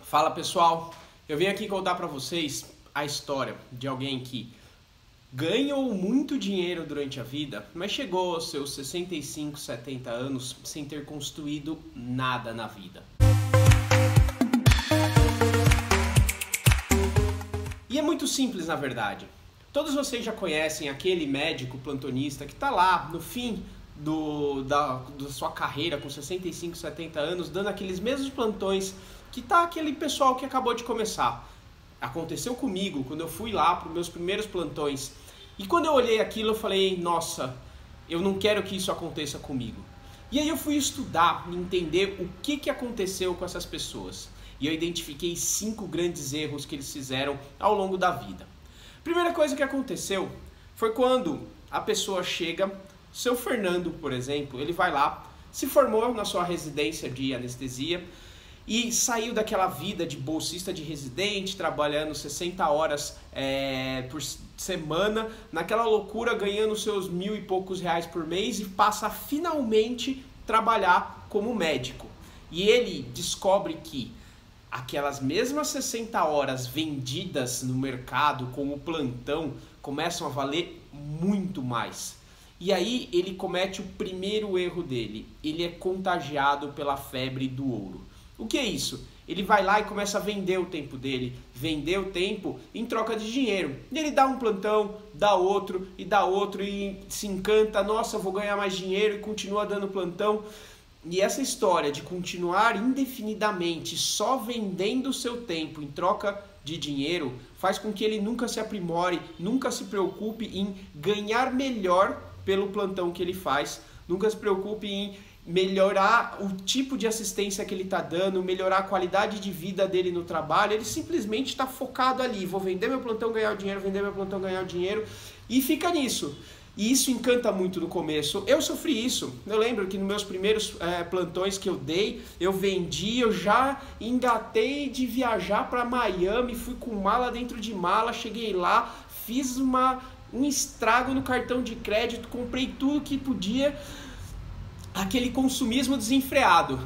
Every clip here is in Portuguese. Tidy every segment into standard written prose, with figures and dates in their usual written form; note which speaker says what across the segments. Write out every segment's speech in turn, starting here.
Speaker 1: Fala pessoal, eu vim aqui contar para vocês a história de alguém que ganhou muito dinheiro durante a vida, mas chegou aos seus 65, 70 anos sem ter construído nada na vida. E é muito simples na verdade. Todos vocês já conhecem aquele médico plantonista que está lá no fim da sua carreira com 65, 70 anos, dando aqueles mesmos plantões que tá aquele pessoal que acabou de começar. Aconteceu comigo quando eu fui lá para os meus primeiros plantões. E quando eu olhei aquilo eu falei, nossa, eu não quero que isso aconteça comigo. E aí eu fui estudar e entender o que aconteceu com essas pessoas. E eu identifiquei 5 grandes erros que eles fizeram ao longo da vida. Primeira coisa que aconteceu foi quando a pessoa chega, seu Fernando, por exemplo, ele vai lá, se formou na sua residência de anestesia e saiu daquela vida de bolsista de residente, trabalhando 60 horas por semana, naquela loucura, ganhando seus 1.000 e poucos reais por mês e passa a finalmente trabalhar como médico. E ele descobre que aquelas mesmas 60 horas vendidas no mercado como plantão começam a valer muito mais. E aí ele comete o primeiro erro dele, ele é contagiado pela febre do ouro. O que é isso? Ele vai lá e começa a vender o tempo dele, vender o tempo em troca de dinheiro. E ele dá um plantão, dá outro e se encanta, nossa, vou ganhar mais dinheiro e continua dando plantão. E essa história de continuar indefinidamente só vendendo o seu tempo em troca de dinheiro faz com que ele nunca se aprimore, nunca se preocupe em ganhar melhor pelo plantão que ele faz, nunca se preocupe em melhorar o tipo de assistência que ele está dando, melhorar a qualidade de vida dele no trabalho. Ele simplesmente está focado ali, vou vender meu plantão, ganhar o dinheiro, vender meu plantão, ganhar o dinheiro, e fica nisso. E isso encanta muito no começo. Eu sofri isso. Eu lembro que nos meus primeiros plantões que eu dei, eu vendi, eu já engatei de viajar para Miami, fui com mala dentro de mala, cheguei lá, fiz um estrago no cartão de crédito, comprei tudo que podia, aquele consumismo desenfreado.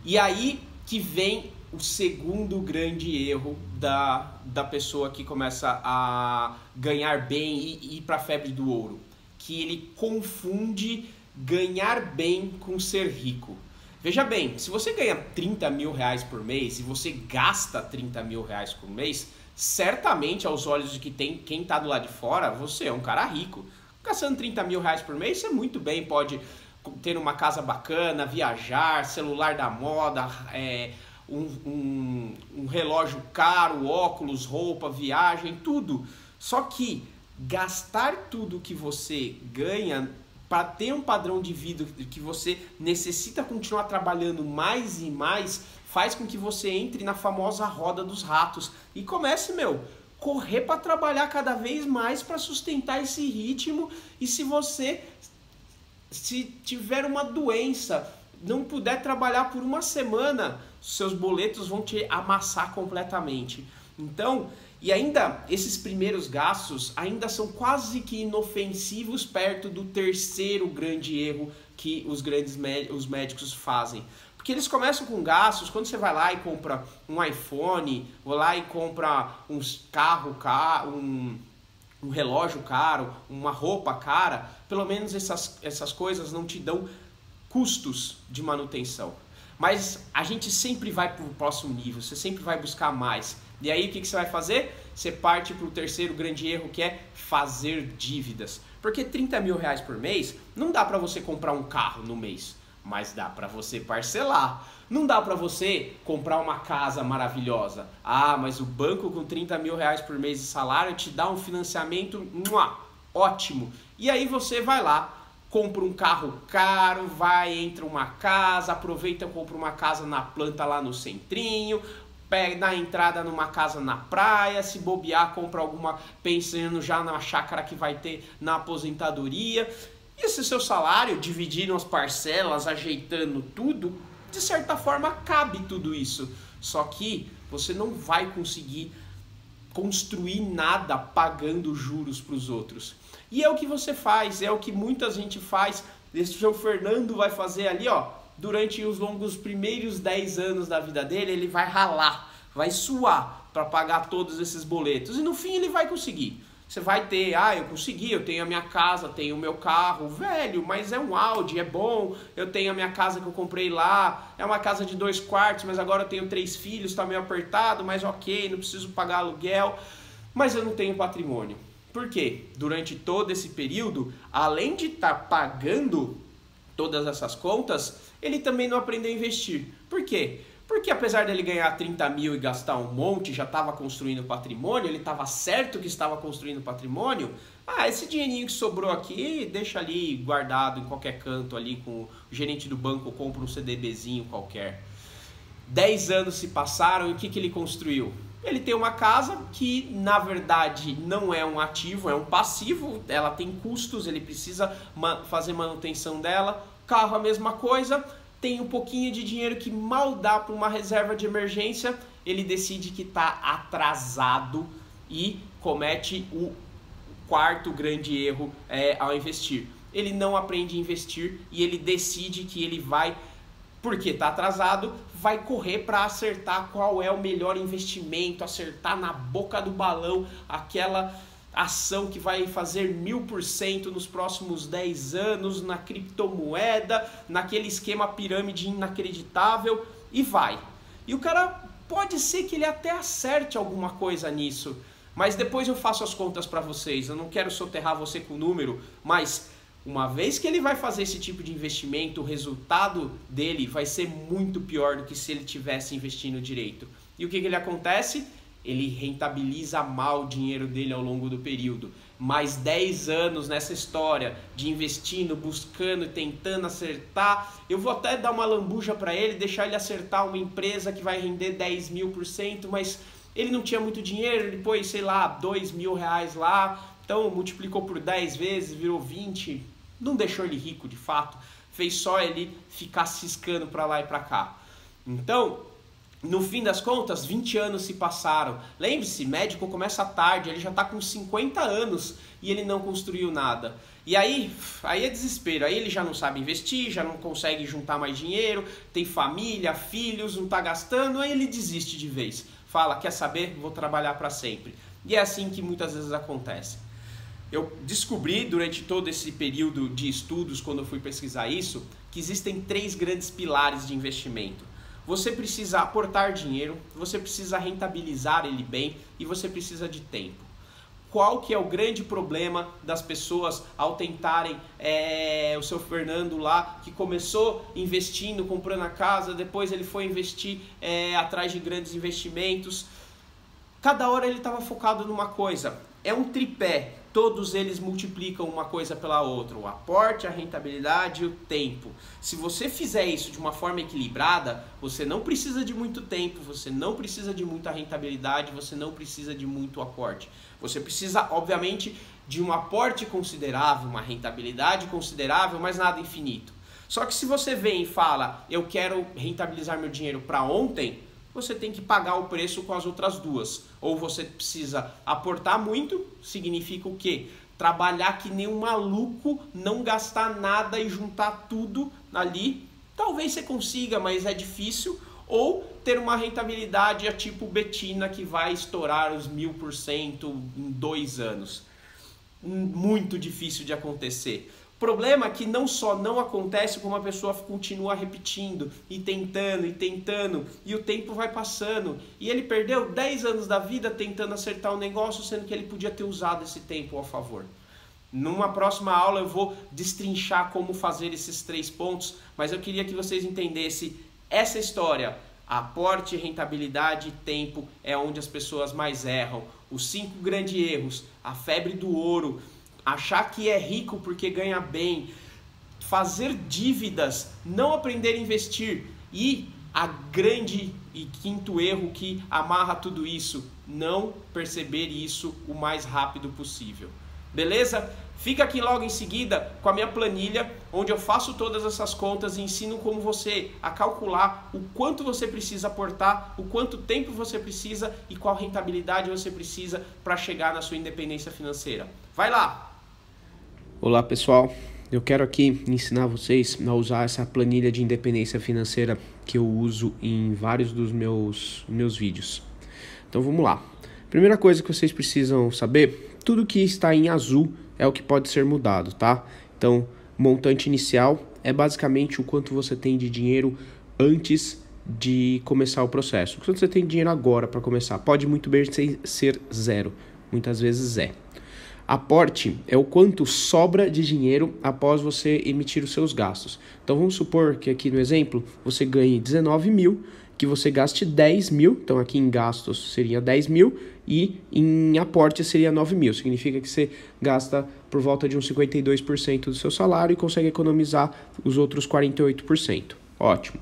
Speaker 1: E aí que vem o segundo grande erro da pessoa que começa a ganhar bem e ir para a febre do ouro, que ele confunde ganhar bem com ser rico. Veja bem, se você ganha 30 mil reais por mês e você gasta 30 mil reais por mês, certamente aos olhos de quem está do lado de fora, você é um cara rico. Gastando 30 mil reais por mês, você muito bem pode ter uma casa bacana, viajar, celular da moda, um relógio caro, óculos, roupa, viagem, tudo. Só que gastar tudo que você ganha para ter um padrão de vida que você necessita continuar trabalhando mais e mais, faz com que você entre na famosa roda dos ratos e comece, correr para trabalhar cada vez mais para sustentar esse ritmo. E se você tiver uma doença, não puder trabalhar por uma semana, seus boletos vão te amassar completamente. Então, e ainda esses primeiros gastos ainda são quase que inofensivos perto do terceiro grande erro que os médicos fazem. Porque eles começam com gastos, quando você vai lá e compra um iPhone, vai lá e compra um carro caro, um relógio caro, uma roupa cara, pelo menos essas coisas não te dão custos de manutenção. Mas a gente sempre vai para o próximo nível, você sempre vai buscar mais. E aí o que você vai fazer? Você parte para o terceiro grande erro, que é fazer dívidas. Porque 30 mil reais por mês não dá para você comprar um carro no mês, mas dá para você parcelar. Não dá para você comprar uma casa maravilhosa. Ah, mas o banco com 30 mil reais por mês de salário te dá um financiamento ótimo. E aí você vai lá, compra um carro caro, entra uma casa, aproveita e compra uma casa na planta lá no centrinho, pega na entrada numa casa na praia, se bobear, compra alguma, pensando já na chácara que vai ter na aposentadoria. E esse seu salário, dividindo as parcelas, ajeitando tudo, de certa forma cabe tudo isso. Só que você não vai conseguir construir nada pagando juros para os outros. E é o que você faz, é o que muita gente faz. Esse seu Fernando vai fazer ali, durante os longos primeiros 10 anos da vida dele, ele vai ralar, vai suar para pagar todos esses boletos e no fim ele vai conseguir. Você vai ter, eu consegui, eu tenho a minha casa, tenho o meu carro, velho, mas é um Audi, é bom, eu tenho a minha casa que eu comprei lá, é uma casa de 2 quartos, mas agora eu tenho 3 filhos, tá meio apertado, mas ok, não preciso pagar aluguel, mas eu não tenho patrimônio. Por quê? Durante todo esse período, além de estar pagando todas essas contas, ele também não aprendeu a investir. Por quê? Porque apesar dele ganhar 30 mil e gastar um monte, já estava construindo patrimônio, ele estava certo que estava construindo patrimônio, esse dinheirinho que sobrou aqui, deixa ali guardado em qualquer canto ali com o gerente do banco, compra um CDBzinho qualquer. 10 anos se passaram e o que ele construiu? Ele tem uma casa que na verdade não é um ativo, é um passivo, ela tem custos, ele precisa fazer manutenção dela, carro a mesma coisa, tem um pouquinho de dinheiro que mal dá para uma reserva de emergência, ele decide que está atrasado e comete o quarto grande erro ao investir. Ele não aprende a investir e ele decide que ele vai, porque está atrasado, vai correr para acertar qual é o melhor investimento, acertar na boca do balão aquela ação que vai fazer 1000% nos próximos 10 anos, na criptomoeda, naquele esquema pirâmide inacreditável e vai. E o cara pode ser que ele até acerte alguma coisa nisso, mas depois eu faço as contas para vocês, eu não quero soterrar você com o número, mas uma vez que ele vai fazer esse tipo de investimento, o resultado dele vai ser muito pior do que se ele tivesse investindo direito. E o que ele acontece? Ele rentabiliza mal o dinheiro dele ao longo do período. Mais 10 anos nessa história de investindo, buscando e tentando acertar. Eu vou até dar uma lambuja para ele, deixar ele acertar uma empresa que vai render 10.000%, mas ele não tinha muito dinheiro, ele pôs, sei lá, 2 mil reais lá, então multiplicou por 10 vezes, virou 20, não deixou ele rico de fato, fez só ele ficar ciscando para lá e para cá. Então, no fim das contas, 20 anos se passaram. Lembre-se, médico começa tarde, ele já está com 50 anos e ele não construiu nada. E aí é desespero, aí ele já não sabe investir, já não consegue juntar mais dinheiro, tem família, filhos, não está gastando, aí ele desiste de vez. Fala, quer saber? Vou trabalhar para sempre. E é assim que muitas vezes acontece. Eu descobri durante todo esse período de estudos, quando eu fui pesquisar isso, que existem 3 grandes pilares de investimento. Você precisa aportar dinheiro, você precisa rentabilizar ele bem e você precisa de tempo. Qual que é o grande problema das pessoas ao tentarem, o seu Fernando lá, que começou investindo, comprando a casa, depois ele foi investir atrás de grandes investimentos. Cada hora ele estava focado numa coisa, é um tripé, todos eles multiplicam uma coisa pela outra, o aporte, a rentabilidade e o tempo. Se você fizer isso de uma forma equilibrada, você não precisa de muito tempo, você não precisa de muita rentabilidade, você não precisa de muito aporte. Você precisa, obviamente, de um aporte considerável, uma rentabilidade considerável, mas nada infinito. Só que se você vem e fala, eu quero rentabilizar meu dinheiro para ontem, você tem que pagar o preço com as outras duas. Ou você precisa aportar muito, significa o quê? Trabalhar que nem um maluco, não gastar nada e juntar tudo ali. Talvez você consiga, mas é difícil. Ou ter uma rentabilidade tipo Betina, que vai estourar os 1000% em 2 anos. Muito difícil de acontecer. O problema é que não só não acontece, como a pessoa continua repetindo e tentando, e o tempo vai passando. E ele perdeu 10 anos da vida tentando acertar um negócio, sendo que ele podia ter usado esse tempo a favor. Numa próxima aula eu vou destrinchar como fazer esses 3 pontos, mas eu queria que vocês entendessem essa história. Aporte, rentabilidade e tempo é onde as pessoas mais erram. Os 5 grandes erros, a febre do ouro, achar que é rico porque ganha bem, fazer dívidas, não aprender a investir e a grande e 5º erro que amarra tudo isso, não perceber isso o mais rápido possível. Beleza? Fica aqui logo em seguida com a minha planilha, onde eu faço todas essas contas e ensino como você a calcular o quanto você precisa aportar, o quanto tempo você precisa e qual rentabilidade você precisa para chegar na sua independência financeira. Vai lá! Olá pessoal, eu quero aqui ensinar vocês a usar essa planilha de independência financeira que eu uso em vários dos meus vídeos. Então vamos lá. Primeira coisa que vocês precisam saber, tudo que está em azul é o que pode ser mudado, tá? Então, montante inicial é basicamente o quanto você tem de dinheiro antes de começar o processo. Quanto você tem de dinheiro agora para começar? Pode muito bem ser zero, muitas vezes é. Aporte é o quanto sobra de dinheiro após você emitir os seus gastos. Então vamos supor que aqui no exemplo você ganhe 19 mil, que você gaste 10 mil, então aqui em gastos seria 10 mil e em aporte seria 9 mil. Significa que você gasta por volta de uns 52% do seu salário e consegue economizar os outros 48%. Ótimo.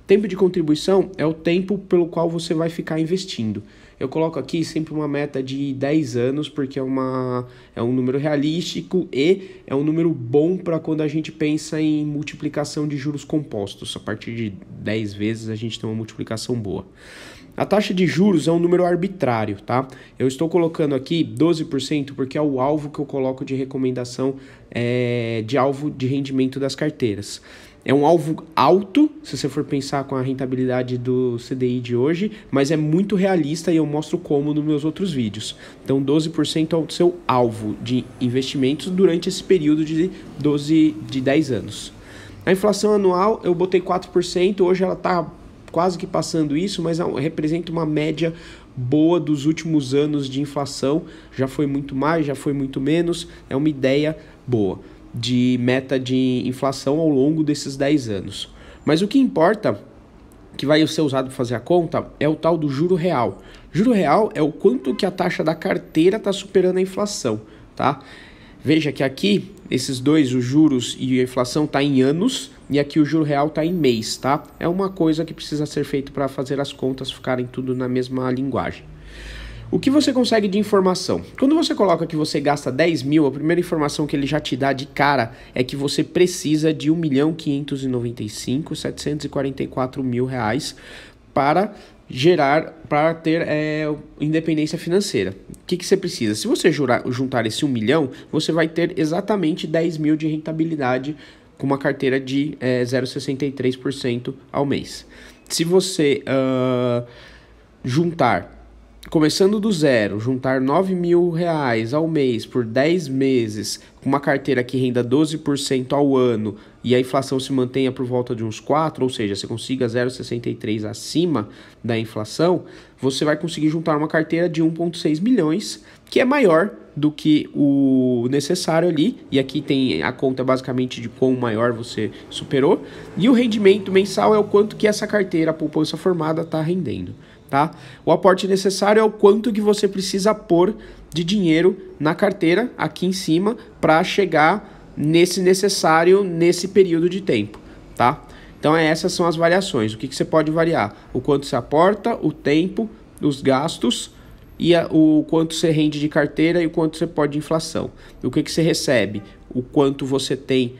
Speaker 1: Tempo de contribuição é o tempo pelo qual você vai ficar investindo. Eu coloco aqui sempre uma meta de 10 anos, porque é um número realístico e é um número bom para quando a gente pensa em multiplicação de juros compostos. A partir de 10 vezes a gente tem uma multiplicação boa. A taxa de juros é um número arbitrário, tá? Eu estou colocando aqui 12% porque é o alvo que eu coloco de recomendação de alvo de rendimento das carteiras. É um alvo alto, se você for pensar com a rentabilidade do CDI de hoje, mas é muito realista e eu mostro como nos meus outros vídeos. Então 12% é o seu alvo de investimentos durante esse período de 10 anos. A inflação anual eu botei 4%, hoje ela está quase que passando isso, mas representa uma média boa dos últimos anos de inflação. Já foi muito mais, já foi muito menos, é uma ideia boa de meta de inflação ao longo desses 10 anos. Mas o que importa, que vai ser usado para fazer a conta, é o tal do juro real. Juro real é o quanto que a taxa da carteira está superando a inflação, tá? Veja que aqui, esses dois, os juros e a inflação, está em anos, e aqui o juro real está em mês, tá? É uma coisa que precisa ser feita para fazer as contas ficarem tudo na mesma linguagem. O que você consegue de informação? Quando você coloca que você gasta 10 mil, a primeira informação que ele já te dá de cara é que você precisa de R$ 1.595.744 para ter independência financeira. O que você precisa? Se você juntar esse 1 milhão, você vai ter exatamente 10 mil de rentabilidade com uma carteira de 0,63% ao mês. Se você começando do zero, juntar R$9 mil ao mês por 10 meses, com uma carteira que renda 12% ao ano e a inflação se mantenha por volta de uns 4%, ou seja, você consiga 0,63% acima da inflação, você vai conseguir juntar uma carteira de 1,6 milhões, que é maior do que o necessário ali, e aqui tem a conta basicamente de quão maior você superou, e o rendimento mensal é o quanto que essa carteira, a poupança formada, está rendendo. Tá? O aporte necessário é o quanto que você precisa pôr de dinheiro na carteira aqui em cima para chegar nesse necessário nesse período de tempo, tá? Então essas são as variações. O que você pode variar? O quanto você aporta, o tempo, os gastos e o quanto você rende de carteira e o quanto você pode de inflação. O que você recebe? O quanto você tem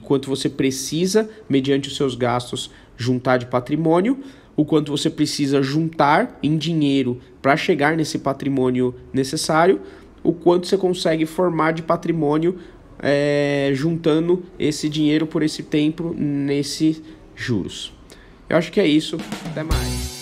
Speaker 1: quanto você precisa mediante os seus gastos juntar de patrimônio, o quanto você precisa juntar em dinheiro para chegar nesse patrimônio necessário, o quanto você consegue formar de patrimônio juntando esse dinheiro por esse tempo nesses juros. Eu acho que é isso. Até mais.